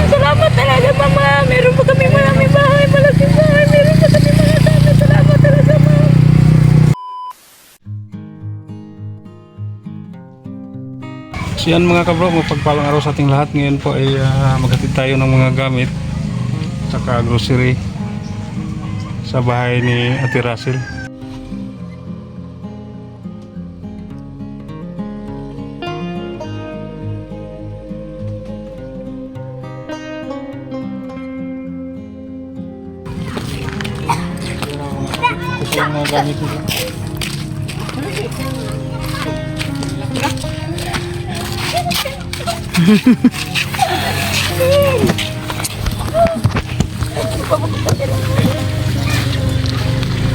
Salamat talaga, Mama. Meron pa kami maraming bahay, malaking bahay. Meron pa kami mga dami. Salamat talaga, Mama. So yan mga kabro, magpagpalang araw sa ating lahat. Ngayon po ay maghatid tayo ng mga gamit saka grocery sa bahay ni Ate Russell. Ito yung mga gamit nila.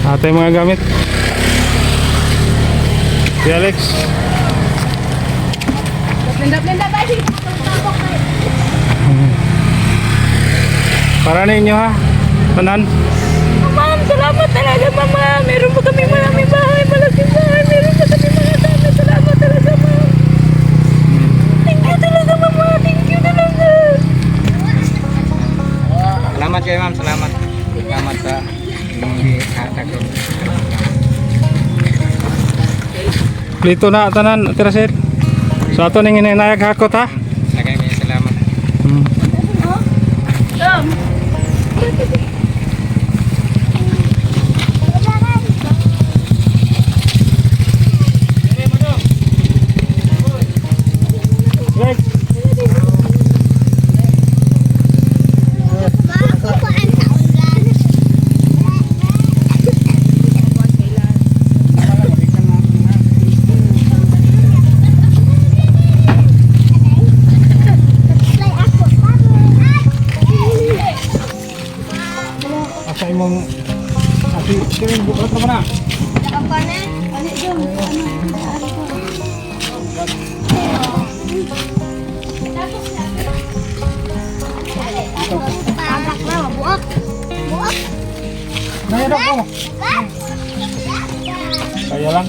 Ate yung mga gamit. Si Alex. Blenda ba? Para na inyo ha. Tanan. Ma'am, salamat talaga, Mama. Meron pa kami maraming bahay, malaking bahay. Meron pa kami mga dami. Salamat talaga, Ma'am. Thank you talaga, Mama. Thank you talaga. Salamat kayo, ma'am. Salamat. Salamat sa hatag. Plito na tanan Ate Russell. So ato ning inayag hakot ha. Lagay kayo, salamat. Asa imong ati kirim bukat mo na. Mayroon ko. Kaya lang.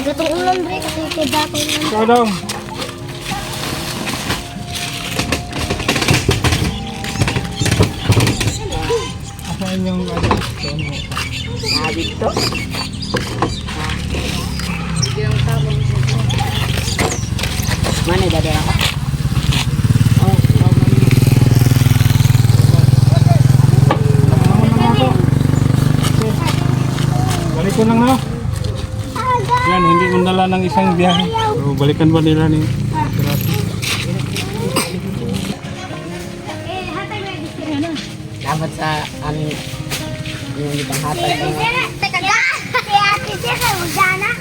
Gatong ulan bre kasi keda ko ulan. Ikaw daw. Asa inyong Dito. Mana dada ako? balik ko lang na. Yan, hindi mo dala ng isang biyahe. So, balikan ba nila ni Ate Russell? Salamat sa aming yung ibang hatag. Teka ga. Si ate siya kay Ujana.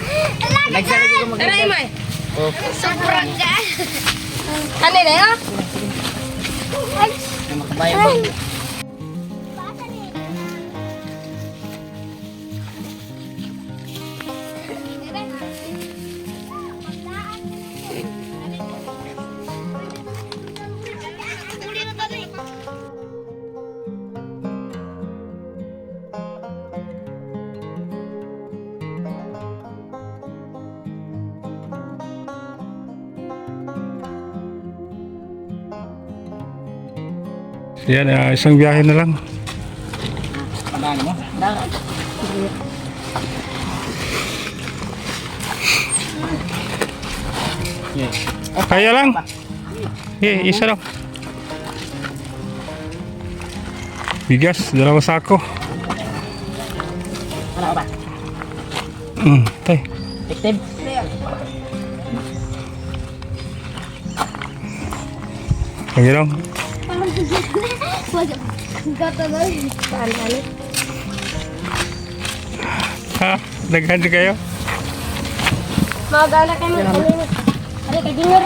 Nagsabi ko maganda. May. Oh, Sobrang ga. Ano na yun? na makabayan mo. Yan, isang biyahe na lang. Pagano mo? Darat. Kaya lang. Isa lang. Bigas, 2 sako. Ano ba? Tay. Tiktim. Kaya lang. Ha? Daghan din kayo? Magana kayo mag-ulit. Ari kay dinner.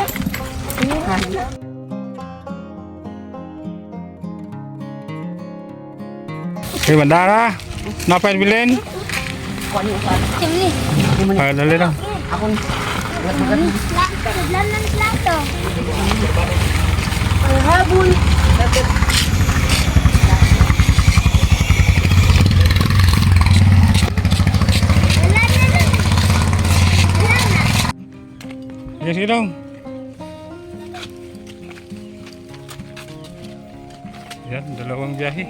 Okay, bandara. Napain bilin? Sini. Dali lang. Ako. Lan ng plato. Ang habol. sige dong. Yan, dalawang biyahe.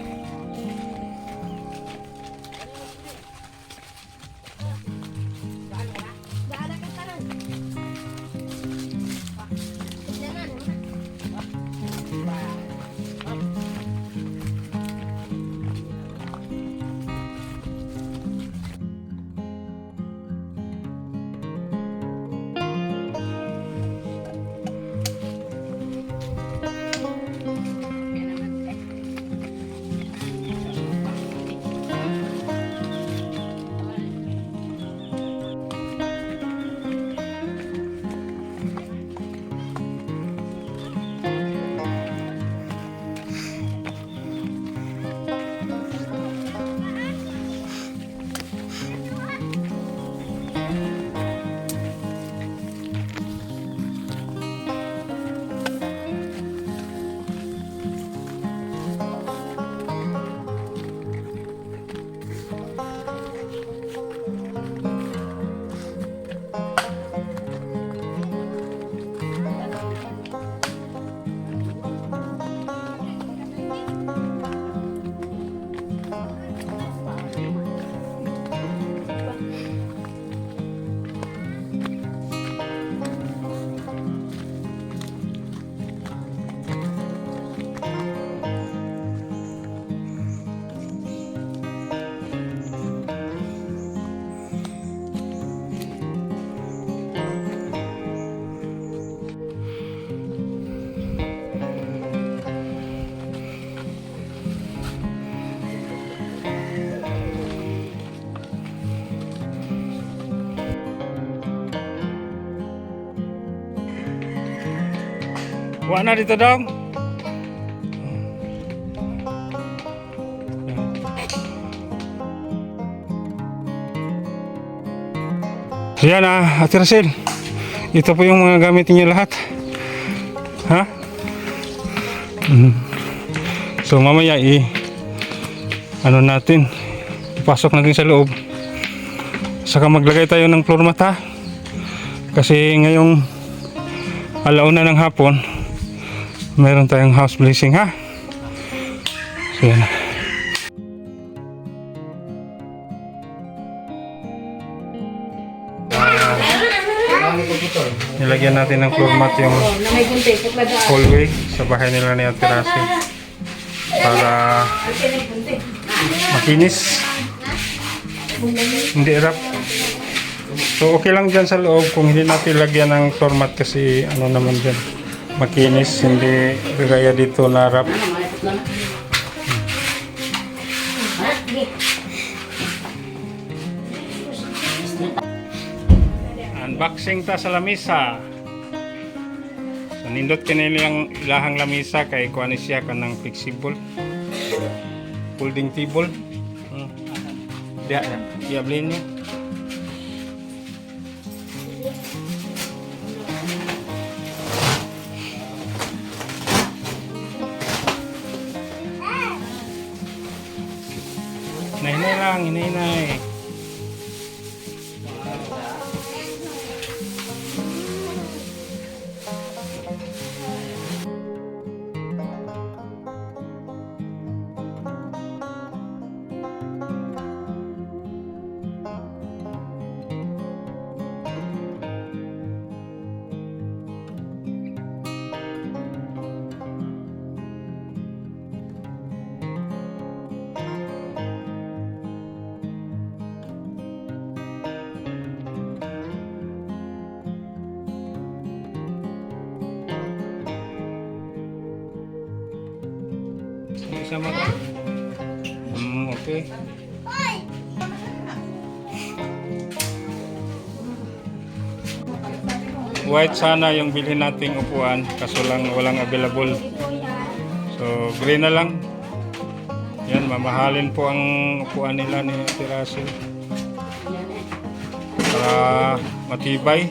Kuha na dito dong. Yan Ate Rachel. Ito po yung mga gamit niyo lahat. Ha? So mamaya ano natin, ipasok natin sa loob. Saka maglagay tayo ng floor mat ha. Kasi ngayong alauna ng hapon, meron tayong house blessing ha. So yan. Nilagyan natin ng floor mat yung hallway sa bahay nila ni Ate Rachel para makinis, hindi rap. So okay lang dyan sa loob kung hindi natin lagyan ng floor mat kasi ano naman dyan, makinis, hindi gaya dito na rap. Unboxing ta sa lamisa. So nindot kanilang ilahang lamisa kay kuha ni siya kanang flexible folding table. Dia blin niya. Hinay lang, hinay. Sama ka? Okay. White sana yung bilhin nating upuan kaso lang walang available. So green na lang. Yan, mamahalin po ang upuan nila ni Ate Rachel. Para matibay.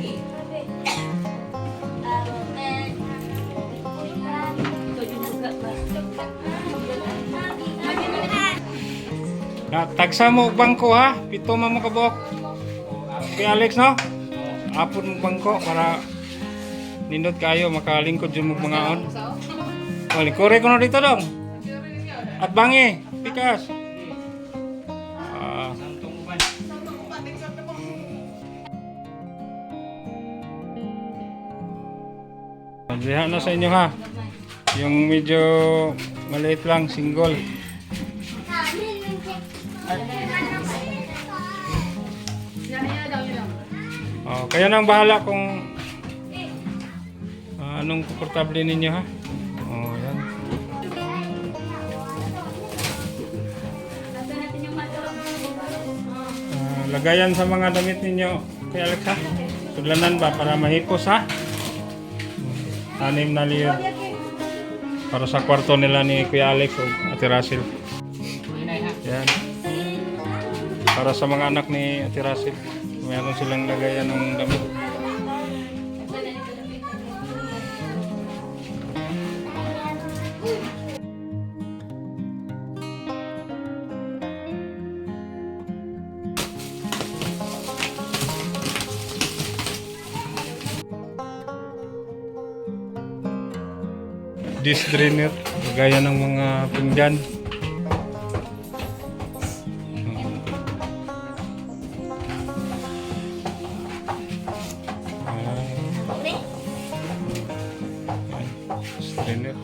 Tagsa mo bangko ha, pito mo kabuok. Kay Alex no? Apon mo bangko para nindot kayo makalingkod yung mga on. Oh, lingkore ko na dito dong. At bangi, pikas. Ah. Diha na sa inyo ha. Yung medyo maliit lang, single. Oh, kaya nang bahala kung anong komportable ninyo ha. Oh, yan. Lagayan sa mga damit ninyo kay Alexa. Sudlanan ba para mahipos ha? 6 na liyod. Para sa kwarto nila ni Kuya Alex o Ate Russell. Yan. Para sa mga anak ni Ate Russell. Meron silang lagayan ng damit. Dish drainer, gaya ng mga pinggan. Dish drainer.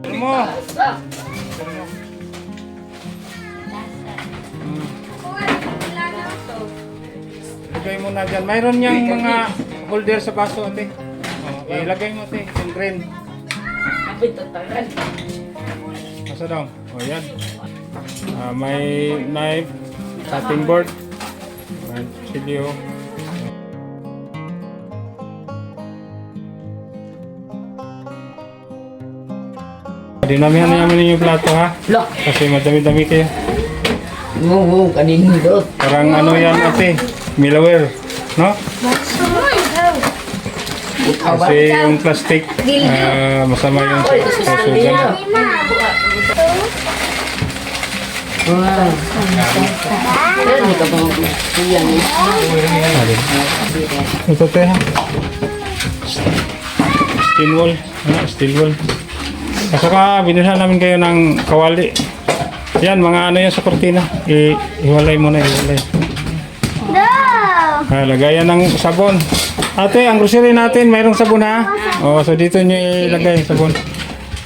Ano mo? Ilagay mo na dyan. Mayroon niyang mga holder sa baso, ate. Oh, ilagay mo, ate. Yung green. Masa daw? O, yan. May knife, cutting board, may silyo. Dinamihan namin yung plato, ha? Kasi madami-dami kayo. Oo, kanino doon. Parang ano yan, ate? Milaware, no? Kasi yung plastic, masama yung susugan. Wow. Hindi ka ba yan? Ito te ha. Steel wool. Steel wool. At saka binilhan namin kayo ng kawali. Yan, mga ano yan sa kortina. Iwalay mo na, iwalay. Lagayan ng sabon. Ate, ang grocery natin, mayroong sabon ha. O, so dito nyo ilagay sabon.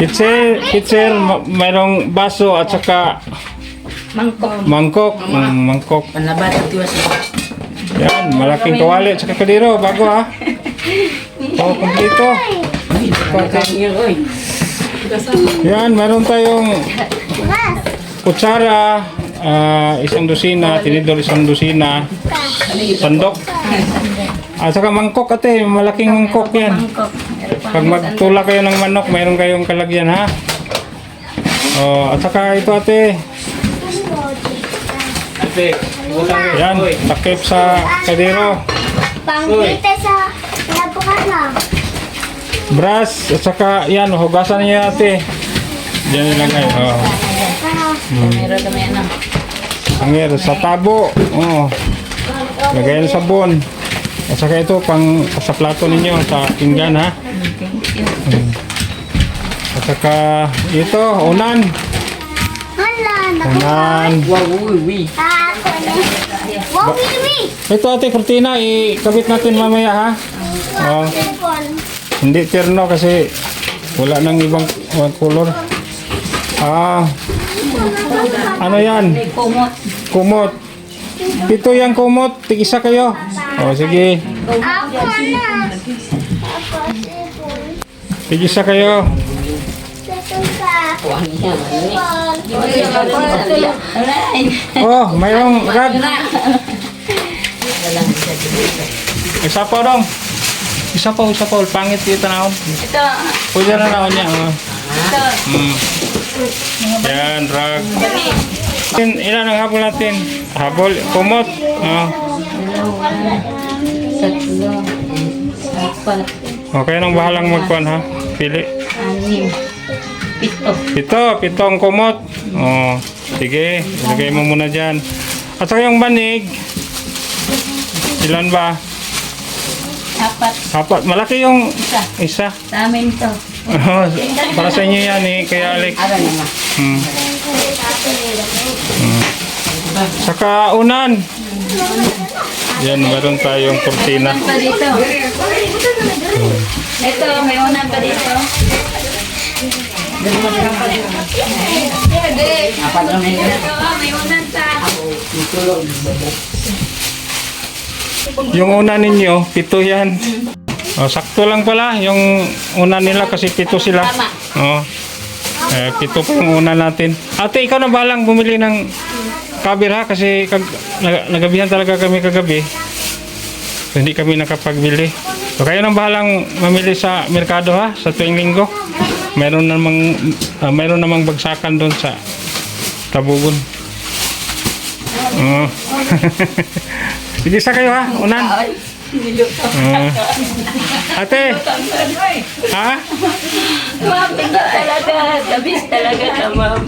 Pitcher, mayroong baso at saka Mangkok. mangkok. Panabat at tiwas. Yan, malaking kawali at saka kadiro. Bago ha. O, kompleto. Yan, mayroon tayong kutsara, isang dosina, tinidor isang dosina, sandok. At saka mangkok ate, malaking mangkok yan. Pag magtula kayo ng manok, mayroon kayong kalagyan ha. At saka ito ate. Yan, takip sa kadiro. Pangkita sa labukan lang. Brush, at saka yan, hugasan niya ate. Diyan ilagay. Meron kami ano. Angir, sa tabo. Lagayan sabon. At saka ito, pang sa plato ninyo, sa pinggan ha. At saka ito, unan. Unan. Wow, uwi. Ako na. Wow, wiwi. Ito ate, kurtina, ikabit natin mamaya ha. Hindi terno kasi wala nang ibang color. Ano yan? Kumot. Kumot. Pito yung kumot. Tig-isa kayo. Sige. Ako na. Ako sipon. Tig-isa kayo. Sasuka. Mayroong rag. Isa pa dong. Isa pa. Pangit dito na. Ito. Pwede na naon niya. Ito. Yan, rag. Ilan ang habol natin? Habol, kumot. Tatlo. Apat. Okay, nang bahalang magkuhan ha. Pili. 6. 7. Pitong kumot. Oh, sige, ilagay mo muna dyan. At saka yung banig, ilan ba? Apat. Malaki yung Isa. isa. Sa amin to. Oh, para sa inyo yan eh, kaya Alex. Aral naman. Hmm. Saka unan. Yan, meron tayong kurtina. Pa dito. Ito, may unan pa dito. Apat lang na yun. May unan sa... Yung una ninyo, 7 yan. Oh, sakto lang pala yung una nila kasi 7 sila. Oh. 7 pa yung una natin. Ate, ikaw na balang bumili ng cover ha kasi nagabihan talaga kami kagabi. So, hindi kami nakapagbili. So kayo nang bahalang mamili sa merkado ha sa tuwing linggo. Mayroon namang bagsakan doon sa Tabugon. Oh. Sige sa kayo ha, unan. Ate. Ha? Ma'am, tingin talaga. The best talaga ka, ma'am.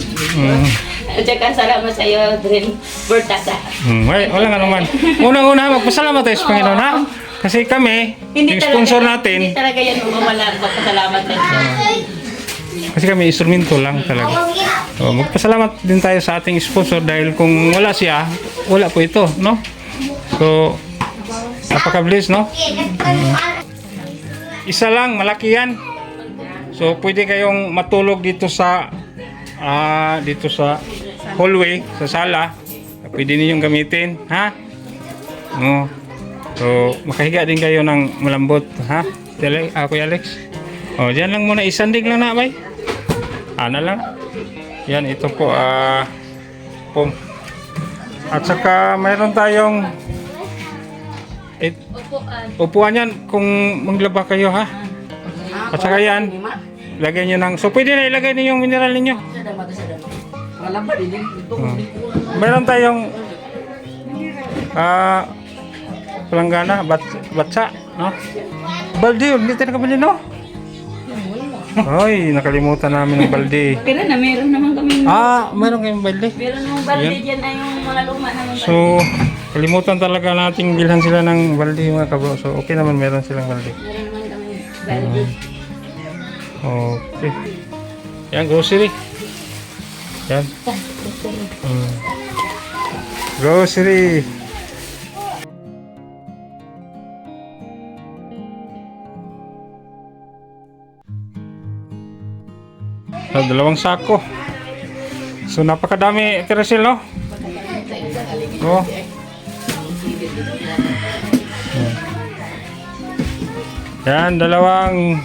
At saka salamat sa iyo, Drin Bortasa. Wala nga naman. Unang-una, magpasalamat tayo sa Panginoon ha. Kasi kami, yung sponsor natin, Hindi talaga yan mawawala. Magpasalamat lang siya. kasi kami instrumento lang talaga. So, magpasalamat din tayo sa ating sponsor dahil kung wala siya, wala po ito, no? So, napaka-bless, no? Isa lang, malaki yan. So, pwede kayong matulog dito sa hallway, sa sala. Pwede ninyong gamitin, ha? No. So, makahiga din kayo ng malambot, ha? Kuya Alex. O, dyan lang muna. Isandig lang na, bay. Ana lang. Yan, ito po, pom. At saka, mayroon tayong upuan yan kung maglaba kayo, ha? At saka yan, lagay nyo ng... So, pwede na ilagay niyo yung mineral ninyo. Mayroon tayong palanggana, batsa, no? Balde, hindi tayo nakabili, no? Ay, nakalimutan namin ng balde. Pero na, meron naman kami. Meron kayong balde. Meron naman balde dyan ay yung mga luma naman. So, kalimutan talaga nating bilhan sila ng balde, mga kabro. So, okay naman, meron silang balde. Meron naman kami balde. Okay. Yan, grocery. Yan. Grocery. Dalawang sako. So, napakadami, Teresel, no? Oh. Yan, dalawang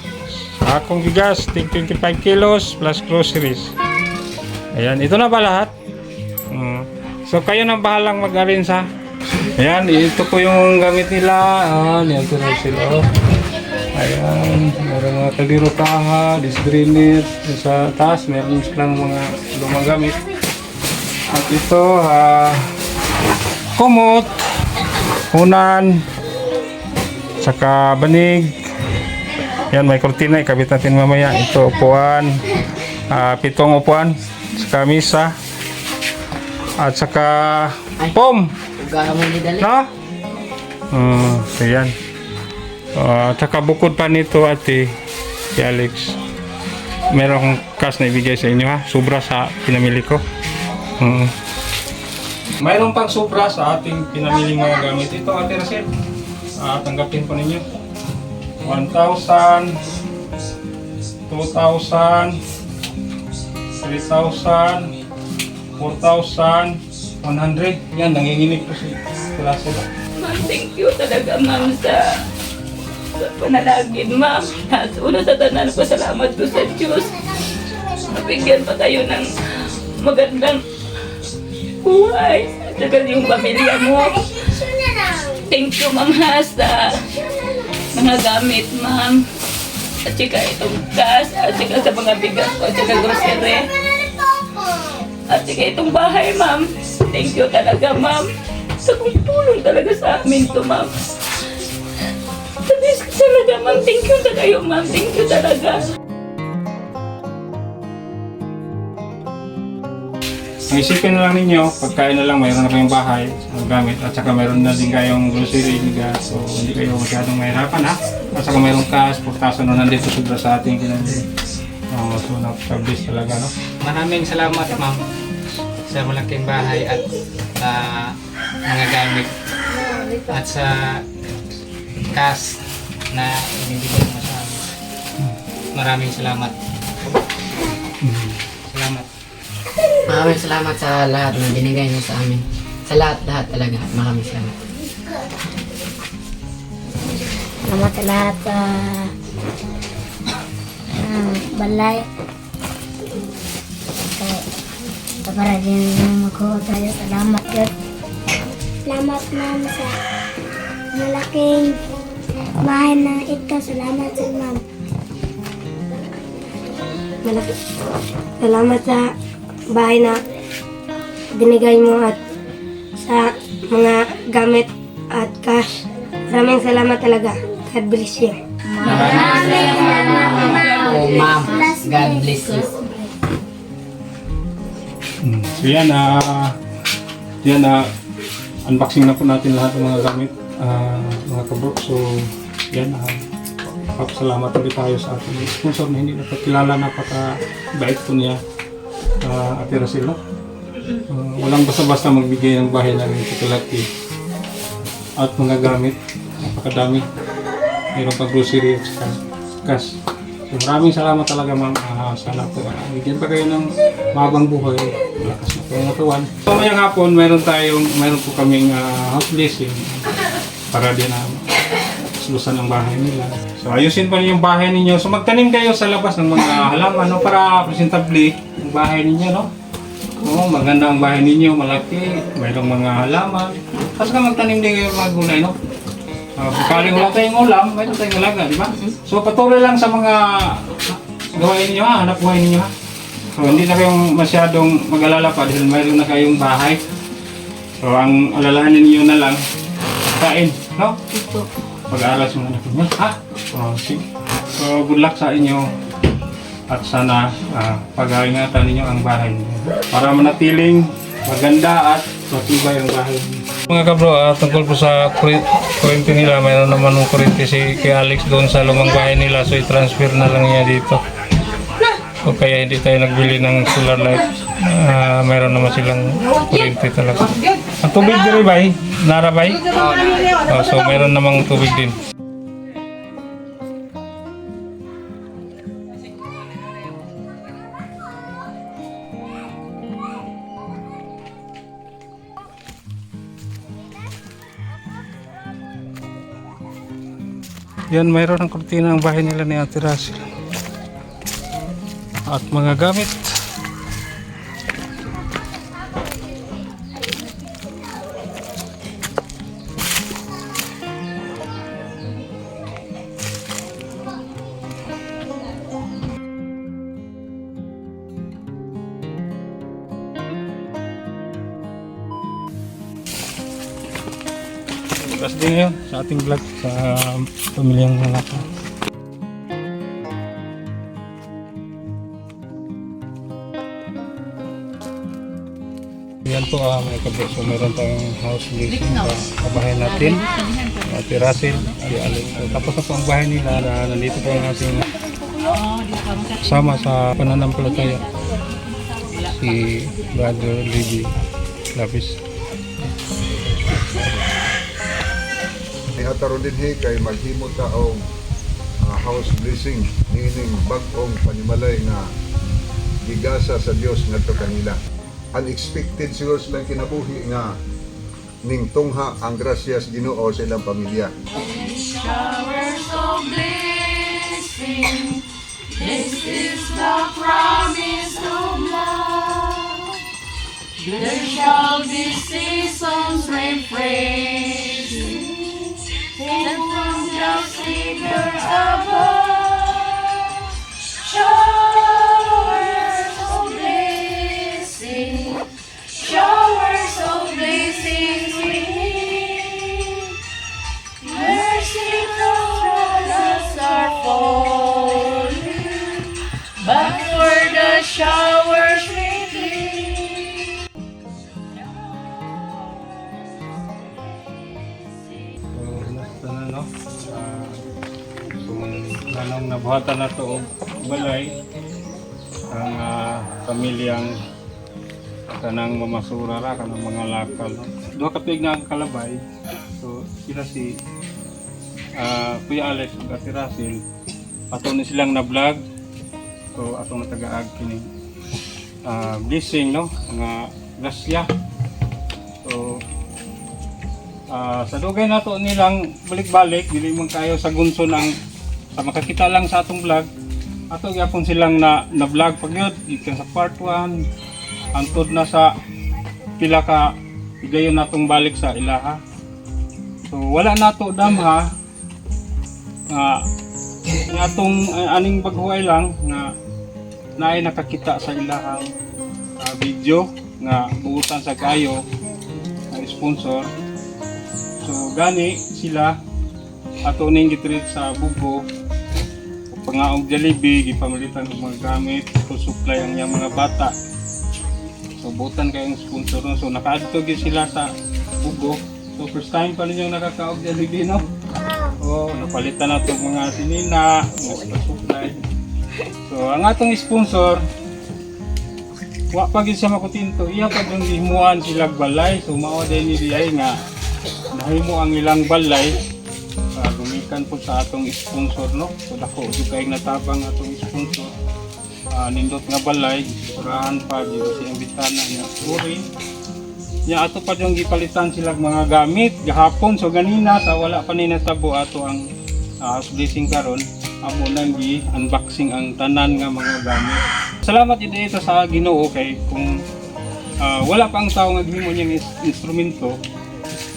sakong bigas, 25 kilos plus groceries. Ayan, ito na ba lahat? So, kayo na bahalang mag-arrange ha. Ayan, ito po yung gamit nila. Yan, Teresel, oh. Ayan, meron mga kaliro kaha, disgrinit, sa taas meron silang mga lumang gamit. At ito, kumot, unan, saka banig. Yan, may kurtina, ikabit natin mamaya. Ito, upuan, 7 upuan, saka misa, at saka pom. No? So yan. At saka bukod pa nito, ate, si Alex, merong cash na ibigay sa inyo ha, sobra sa pinamili ko. Mayroon pang sobra sa ating pinamili mga gamit. Ito, ate Rachel, tanggapin po ninyo 1,000, 2,000, 3,000, 4,000, 100. Yan, nanginginig po si Rachel. Ma'am, thank you talaga, ma'am, sa panalagin, ma'am. At una sa tanan ko, salamat ko sa Diyos. Mabigyan pa kayo ng magandang buhay. At saka yung pamilya mo. Thank you, ma'am, ha, sa mga gamit, ma'am. At saka itong gas, at saka sa mga bigas ko, at saka grocery. At saka itong bahay, ma'am. Thank you talaga, ma'am. Sa kung tulong talaga sa amin to, ma'am. Sabi talaga, ma'am. Thank you talaga kayo, ma'am. Thank you talaga. isipin na lang ninyo, pagkain na lang, mayroon na kayong bahay, gamit, at saka mayroon na din kayong grocery, gas, so hindi kayo masyadong mahirapan ha. At saka mayroong cash, 4,000 na nandito sobra sa ating kinandin. So napaka-bless talaga, no? Maraming salamat, ma'am, sa malaking bahay at mga gamit at sa cash na inibigay mo sa amin. Maraming salamat. Salamat. Maraming salamat sa lahat na binigay niyo sa amin. Sa lahat talaga. Maraming salamat. Salamat sa lahat sa balay. Para din magkuha tayo. Salamat yun. Salamat ma'am sa malaking bahay na ito. Salamat sa ma'am. Salamat sa bahay na binigay mo at sa mga gamit at cash. Maraming salamat talaga. God bless you. Oh, ma'am. God bless you. So yan unboxing na po natin lahat ng mga gamit, mga kabro. So yan, papasalamat ulit tayo sa ating sponsor na hindi napakilala, napaka-bait po niya, Ate Racel, no? Walang basta-basta magbigay ng bahay namin chocolate at mga gamit, napakadami. Mayroon pa grocery at saka cash. So maraming salamat talaga ma'am. Sana po bigyan pa kayo ng mabang buhay, lakas na po yung natuwan. So mayang hapon mayroon po kaming house blessing para din sulusan ang bahay nila. So ayusin pa niyo yung bahay ninyo. So magtanim kayo sa labas ng mga halaman, no, para presentable ang bahay ninyo, no? Oo, maganda ang bahay ninyo, malaki, mayroong mga halaman. Tapos ka magtanim din kayo ng mga gulay, no? Kung wala tayong ulam, mayroon tayong alaga, di ba? So patuloy lang sa mga gawain ninyo, hanap buhay ninyo, ha? So hindi na kayong masyadong mag-alala pa dahil mayroon na kayong bahay. So ang alalahanin niyo na lang, kain, no? Pag-aaral sa mga anak ninyo, ha? So good luck sa inyo at sana pag-aingatan ninyo ang bahay ninyo para manatiling maganda at matibay ang bahay ninyo. Mga kabro, tungkol po sa kurente nila, mayroon naman ng kurente si kay Alex doon sa lumang bahay nila, so i-transfer na lang niya dito. So kaya hindi tayo nagbili ng solar light. Mayroon naman silang kurente talaga. Ang tubig din ba? Narabay? So mayroon namang tubig din. Yan, mayroon ng kurtina ang bahay nila ni Ate Racel. At mga gamit. Tapos din ngayon sa ating vlog sa pamilyang Malaka. Yan po mga kabro. So meron tayong house blessing sa bahay natin. Ate Racel, Ate Alex. So, tapos na po ang bahay nila na nandito po ang ating kasama sa pananampalataya. Si Brother Levi Labis. Nihataro din kay maghimo taong house blessing, meaning bag-ong panimalay nga gigasa sa Dios ngadto kanila. Unexpected siguro silang kinabuhi nga ning tungha ang grasyas Ginoo sa ilang pamilya. Showers of blessing, this is the promise of love. There shall be seasons refreshing, and from the Savior above. Showers of blessing, showers of blessings we need. Mercy from us are falling, but for the showers we plead. Anong nabuhatan na to og balay ang pamilyang kanang mamasura ra kanang mga lakal, no? Duha ka tuig na ang kalabay. So sila si Kuya Alex ug Ate Russell ato ni silang na-vlog. So atong natagaag kini blessing, no, mga grasya. So sa dugay nato nilang balik-balik dili man kayo sa gunson ang sa makakita lang sa atong vlog. Ato gyapon silang na-vlog pagyud gikan sa part 1 antod na sa pila ka higayon natong balik sa ilaha. So wala nato damha nga atong aning baghuay lang nga naay nakakita sa ilahang video nga buutan sa kayo nga sponsor. So gani sila ato ning gitreat sa Bugo pangaog Jollibee gipamalitan og mga gamit to supply ang iyang mga bata. So butan kayong sponsor, no? So nakaadto gyud sila sa Bugo. So first time pa ninyong nakakaog Jollibee, no? Oh, napalitan na itong mga sinina, mga supply. So ang atong sponsor wa pa gyud siya makutinto, iya pa yung himuan sila balay. So mao day ni diay nga nahimo ang ilang balay. Lumikan po sa atong sponsor, no? So dako jud kay natabang atong sponsor. Nindot nga balay, surahan pa dito sa imbitana nga uri. Nya ato pa yung gipalitan sila mga gamit gahapon. So ganina sa wala pa ni natabo ato ang house blessing karon, amo nang gi-unboxing ang tanan nga mga gamit. Salamat ito sa Ginoo kay kung wala pa ang tao nga gihimo niyang instrumento.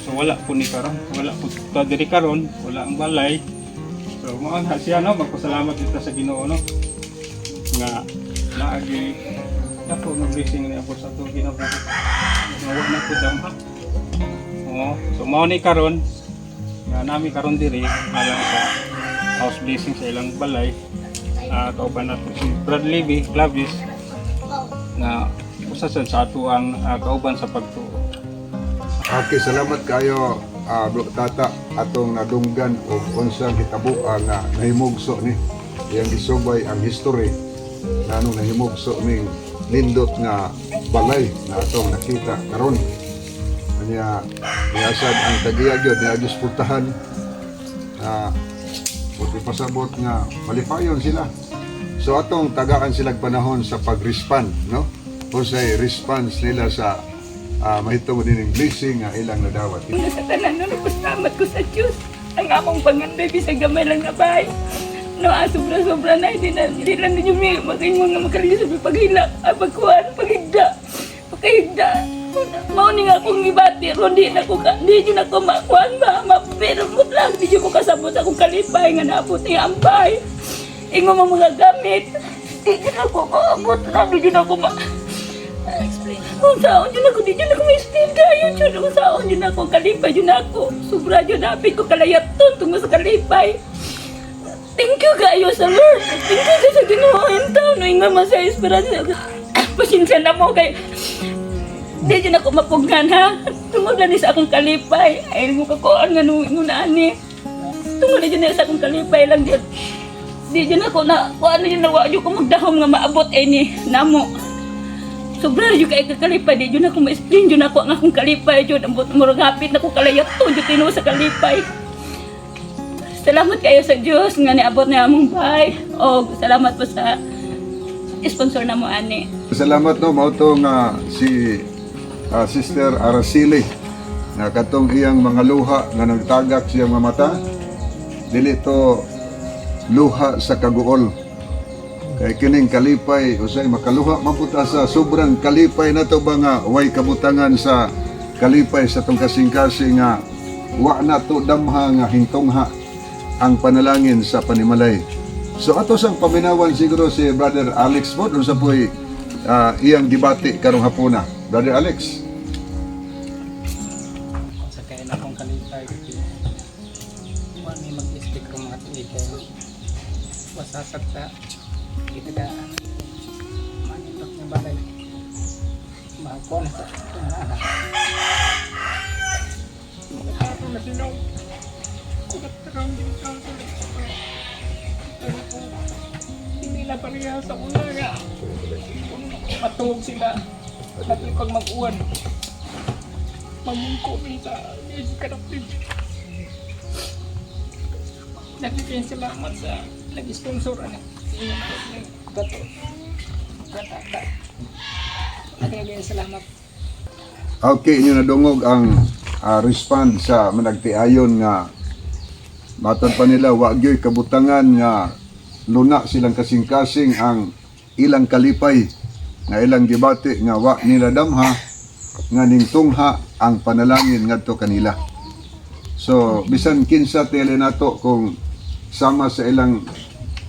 So wala po ni karon, wala po ta diri karon, wala ang balay. So mao na siya, no, magpasalamat dito sa Ginoo, no, nga naagi ako ng blessing niya po sa to Ginoo. Wala na po damha. So mao ni karon nga nami karon diri alang sa house blessing sa ilang balay. Kauban nato si Bradley B. Clavis na usa sa ato ang kauban sa pagtuo. Okay, salamat kayo Bro Tata atong nadunggan og unsang hitabuan nga nahimugso ni iyang gisubay ang history na anong nahimugso ning nindot nga balay na atong nakita karon. Kanya niasad ang tagiya gyud ni Agis Putahan puti pasabot nga malipayon sila. So atong tagaan sila panahon sa pag-respond, no? O sa response nila sa mahitabo din yung blessing nga ilang nadawat. Una sa tanan, napasalamat ko sa Diyos. Ang among panganday, bisag gamay lang na bahay. No, sobra-sobra na, hindi lang ninyo maging mga makalisod, paghila, pagkuhan, paghigda. Mao ni nga akong ibati, di nyo na ko makuhan ba, mapirumot lang, di nyo ko kasabot akong kalipay, nga naabot niya ang bahay. Ingo mga gamit, di nyo na ko maabot lang, di nyo na ko kung saan yun ako, di yun ako may explain kayo yun. Kung saan yun ako, kalipay yun ako. Sobra yun, napin ko kalayaton tungo sa kalipay. Thank you kayo sa Lord. Thank you kayo sa Ginoo. No, nga man sa esperanza. Pasensya na mo kay di yun ako mapugnan, ha. Tungod lang sa akong kalipay. Ay mo kakuan nga nung ani. Tungod lang yun sa akong kalipay lang yun. Di yun ako na, kung ano yun na wala ko magdahom nga maabot ay ni namo. Sobra yung kay kakalipay, di yun ako ma-explain, yun ako ang akong kalipay, yun ang murag hapit na ko kalayat to, yun tinuwa sa kalipay. Salamat kayo sa Diyos, nga niabot na among bahay, o salamat po sa sponsor na mo, ani. Salamat, no, mao to nga si Sister Araceli na katong iyang mga luha nga nagtagak siyang mga mata, dili to luha sa kaguol. Kay kining kalipay usay makaluha maputa sa sobrang kalipay na to ba nga way kabutangan sa kalipay sa tong kasing-kasing nga wa na to damha nga hingtongha ang panalangin sa panimalay. So ato sang paminawan siguro si Brother Alex mo sa po'y iyang debate karong hapuna. Brother Alex. Sa kaya na akong kalipay kasi wala may mag-istik ng mga tuig kaya wasasag sa kita ka manitok ng bagay mahapon sa tungahan mahapon na sinaw kukat na kang din pareha sa una nga. Kung matuog sila, natin pag mag-uwan. Mamungko rin sa Diyos Karapid. Nagkikaya salamat sa nag-sponsor ano. Gato. Gatata. Nagkikaya salamat. Okay, inyo nadungog ang respond sa managtiayon nga matod pa nila wagyoy kabutangan nga luna silang kasing-kasing ang ilang kalipay nga ilang gibati nga wa nila damha nga ningtungha ang panalangin ngadto kanila. So bisan kinsa tele nato kung sama sa ilang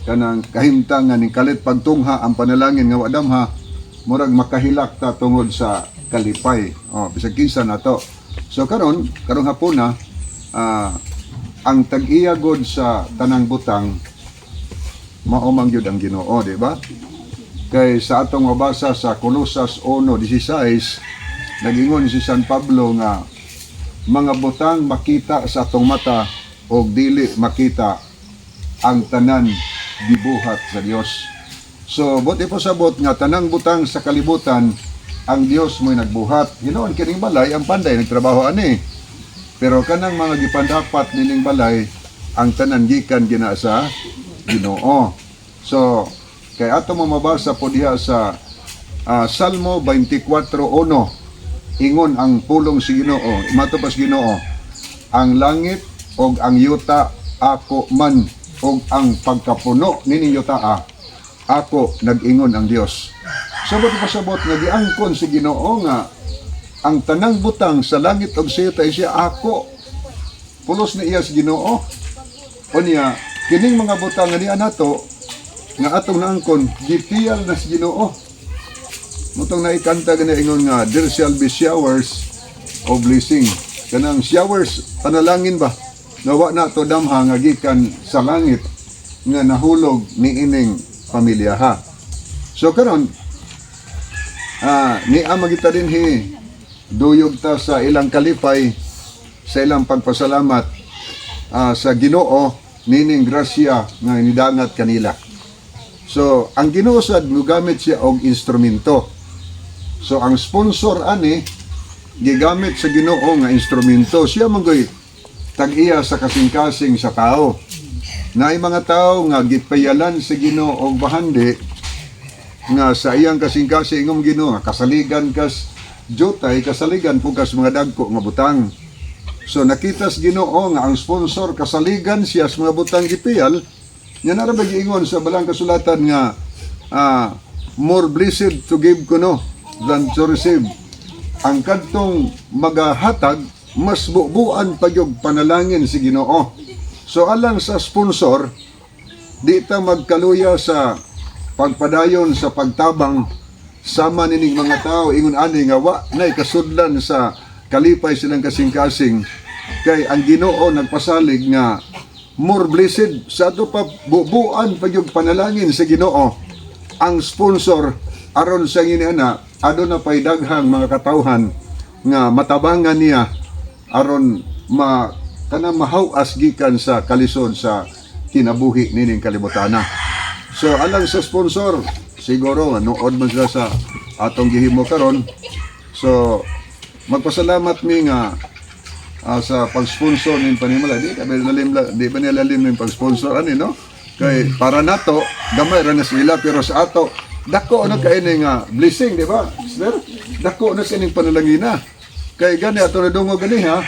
kanang kahimtang nga ning kalit pagtungha ang panalangin nga wa damha murag makahilak ta tungod sa kalipay. Bisan kinsa nato. So karong hapon na ang tag-iya god sa tanang butang maumang gyud ang Ginoo, di ba? Kay sa atong mabasa sa Colosas 1:16 nagingon si San Pablo nga mga butang makita sa atong mata o dili makita ang tanan gibuhat sa Dios. So buti po sabot nga tanang butang sa kalibutan ang Dios mo'y nagbuhat. Hinoon kining balay ang panday nagtrabaho ani. Pero kanang mga gipandapat nining balay ang tanan gikan gina sa Ginoo. So kay ato mabasa po diha sa Salmo 24:1 ingon ang pulong si Ginoo, matupas Ginoo, ang langit og ang yuta ako man og ang pagkapuno nining yuta ako nag-ingon ang Dios. Sabot pasabot nga giangkon si Ginoo nga ang tanang butang sa langit ug sa yuta siya ako. Pulos na iya si Ginoo. Unya kining mga butang nga niya nato nga atong naangkon gitiyal na si Ginoo. Mutong naikanta gani ingon nga there shall be showers of blessing. Kanang showers panalangin ba? Nawa na to damha nga gikan sa langit nga nahulog ni ining pamilya ha. So karon ni amagita dinhi duyog ta sa ilang kalipay sa ilang pagpasalamat sa Ginoo nining grasya nga nidangat kanila. So ang Ginoo sad mogamit siya og instrumento. So ang sponsor ani gigamit sa Ginoo nga instrumento. Siya manggoy tag-iya sa kasing-kasing sa tao. Naay mga tao nga gipayalan sa Ginoo og bahandi nga sa iyang kasing-kasing ingong Ginoo kasaligan kas jutay kasaligan po kas mga dagko nga butang. So nakita sa Ginoo nga ang sponsor kasaligan siya sa mga butang gipiyal. Nya nara ba giingon sa balang kasulatan nga more blessed to give kuno than to receive. Ang kadtong magahatag mas bubuan pa yung panalangin si Ginoo. So alang sa sponsor di ta magkaluya sa pagpadayon sa pagtabang sama nining mga tao ingon ani nga wa nay kasudlan sa kalipay silang kasing-kasing kay ang Ginoo nagpasalig nga more blessed sa ato pa bubuan pa yung panalangin sa Ginoo. Ang sponsor aron sa iniana aduna pay daghang mga katawhan nga matabangan niya aron kanang mahaw-as gikan sa kalisod sa kinabuhi nining kalibutana. So alang sa sponsor siguro nood man sila sa atong gihimo karon. So magpasalamat mi nga sa pag-sponsor ning panimala di ba nilalim ning pag-sponsor ani no kay para nato gamay ra na sila pero sa ato dako na kay nga blessing di ba sir dako na kining panalangina kay gani ato na dungo gani ha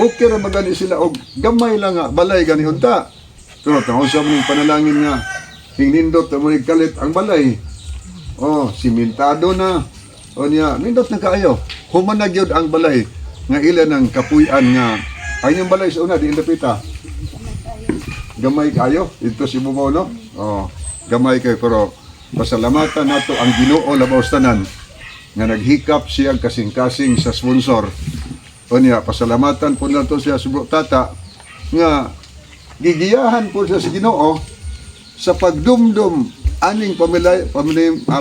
okay ra magani sila og gamay lang nga balay gani hunta pero tungod sa ning panalangin nga hinindot mo ni kalit ang balay simentado na niya nindot na kaayo humanag yun ang balay nga ilan ang kapuy-an nga ay yung balay sa una di indapita gamay kayo ito si Bubaw no gamay kayo pero pasalamatan nato ang Ginoo labaw tanan nga naghikap siya kasing-kasing sa sponsor niya pasalamatan po nato siya subro tata nga gigiyahan po siya sa Ginoo sa pagdumdum aning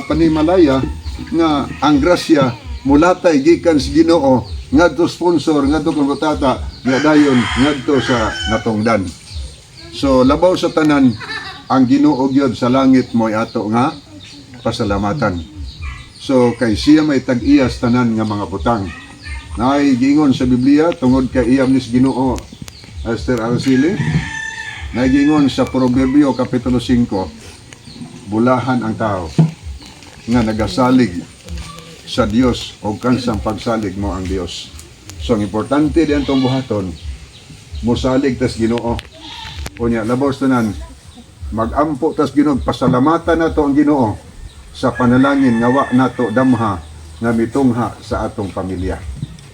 panimalaya nga ang grasya mulatay gikan sa Ginoo ngadto sponsor ngadto kang tata nga dayon ngadto sa natongdan. So labaw sa tanan ang Ginoo gyud sa langit mo'y ato nga pasalamatan. So kay siya may tag-iyas tanan nga mga butang. Naay giingon sa Biblia tungod kay iyam nis Ginoo, Esther Araceli. Naay giingon sa Proverbio kapitulo 5, bulahan ang tao nga nagasalig sa Dios o kansang pagsalig mo ang Dios. So ang importante diyan tong buhaton, mosalig tas Ginoo. Unya labaw tanan magampo tas Ginoo, pasalamatan nato ang Ginoo sa panalangin nga wa nato damha nga mitungha sa atong pamilya.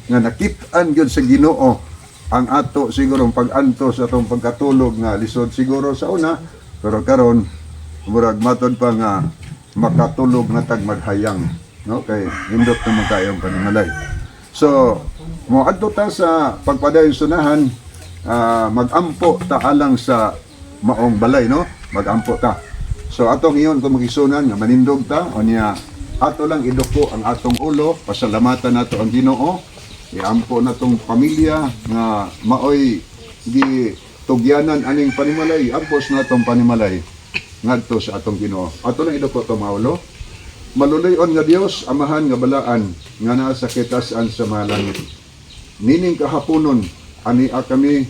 Nga nakit-an gyud sa Ginoo ang ato siguro pag-anto sa atong pagkatulog nga lisod siguro sa una, pero karon murag matod pa nga makatulog na tag maghayang, no? Kay hindot naman kayong panimalay. So moadto ta sa pagpadayon sunahan, magampo ta alang sa maong balay, no? Magampo ta. So atong iyon kung magisunan nga manindog ta o niya ato lang iduko ang atong ulo, pasalamatan nato ang Ginoo, iampo natong pamilya nga maoy gitugyanan aning panimalay, ampos natong panimalay ngadto sa atong Ginoo. Ato lang iduko to maulo. Maluluyon nga Dios, amahan nga balaan nga naa sa kitasan sa mga langit. Nining kahaponon ania kami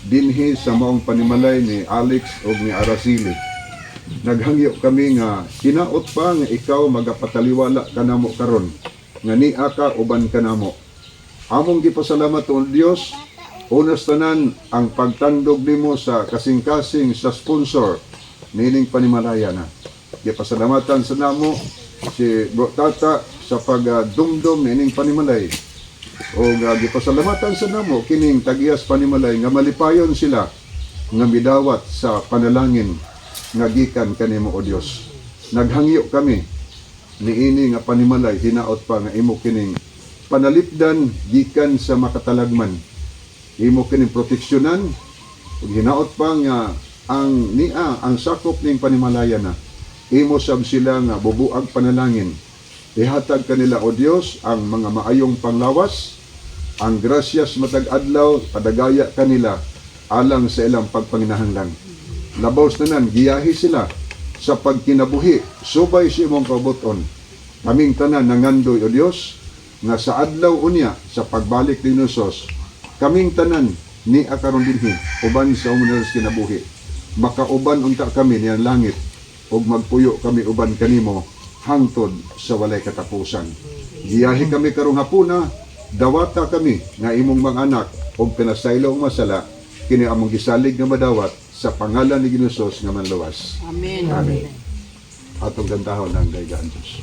dinhi sa maong panimalay ni Alex o ni Araceli. Naghangyo kami nga hinaot pa nga ikaw magapataliwala kanamo karon nga niya ka uban kanamo. Among gipasalamat o Dios, unas tanan ang pagtandog nimo sa kasing-kasing sa sponsor nining panimalaya na. Gipasalamatan sa namo si Bro Tata sa pagdumdum nining panimalay. O gipasalamatan sa namo kining tagiyas panimalay nga malipayon sila nga midawat sa panalangin nga gikan kanimo o Dios. Naghangyo kami niini nga panimalay hinaot pa nga imo kining panalipdan gikan sa makatalagman. Imo kining proteksyonan ug hinaot pa nga ang sakop ning panimalaya na imo sab sila nga bubuag panalangin. Ihatag kanila o Dios ang mga maayong panglawas, ang grasyas matag adlaw padagaya kanila alang sa ilang pagpanginahanglan. Labaw tanan giyahi sila sa pagkinabuhi subay sa imong kabuton. Kaming tanan nangandoy o Dios nga sa adlaw unya sa pagbalik ni Hesus, kaming tanan ni akaron dinhi uban sa umunas kinabuhi. Makauban unta kami niyan langit ug magpuyo kami uban kanimo hangtod sa walay katapusan. Giyahi kami karong hapuna, dawata kami nga imong mga anak ug pinasaylo og masala kini among gisalig nga madawat sa pangalan ni Hesus nga manluwas. Amen. Amen. Atong gantahon ang daygan Dios.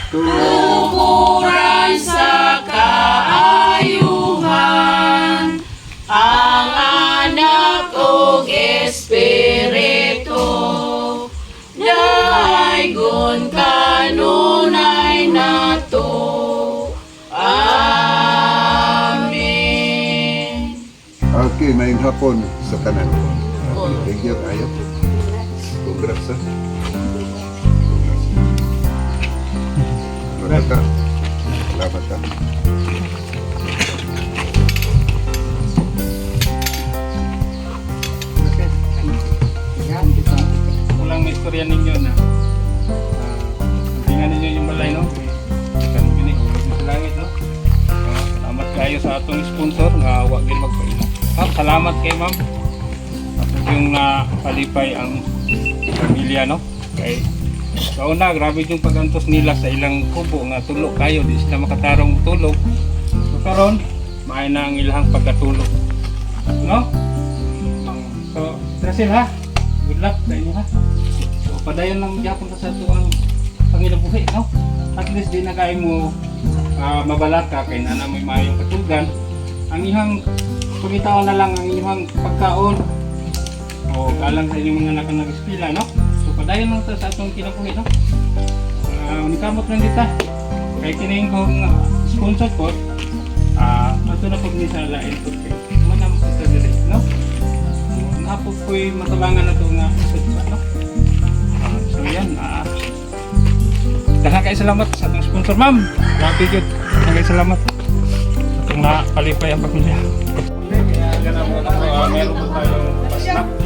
Tukuran sa kaayuhan ang anak ug espiritu daygon kanunay nato. Amen. Okay, maayong hapon sa tanan. Thank you kayo. Congrats, ha? Salamat ka. Salamat ka. Walang may istorya ninyo na tingnan ninyo yung balay, no? Kan gini sa langit, no? Salamat kayo sa atong sponsor nga wa gyud magpaila. Salamat kay ma'am. Yung palipay ang pamilya, no? Kay kauna grabe yung pagantos nila sa ilang kubo nga tulog kayo, di sila makatarong tulog. So karon maay na ang ilang pagkatulog, no? So Trasil, ha, good luck sa inyo, ha. So padayon lang gyapon ta sa tuang pangilabuhi, no? At least di na kay mo mabalaka kay na may mayong katugan. Ang ihang pagitaon na lang ang ihang pagkaon o alang sa inyong mga anak na nag-eskwela, no? So padayon lang ta sa atong kinabuhi, no? Unikamot lang dita kay kining kong sponsor ko, ato na pag ni sa lain po kay manam sa diri, no? Napo ko'y matabangan na ito nga isudsa, no? So yan, daghang kayo salamat sa atong sponsor, ma'am. Grabe yun, daghang kayo salamat. na kalipay ang pamilya. Kaya ganun mo na meron mo tayong pasnak.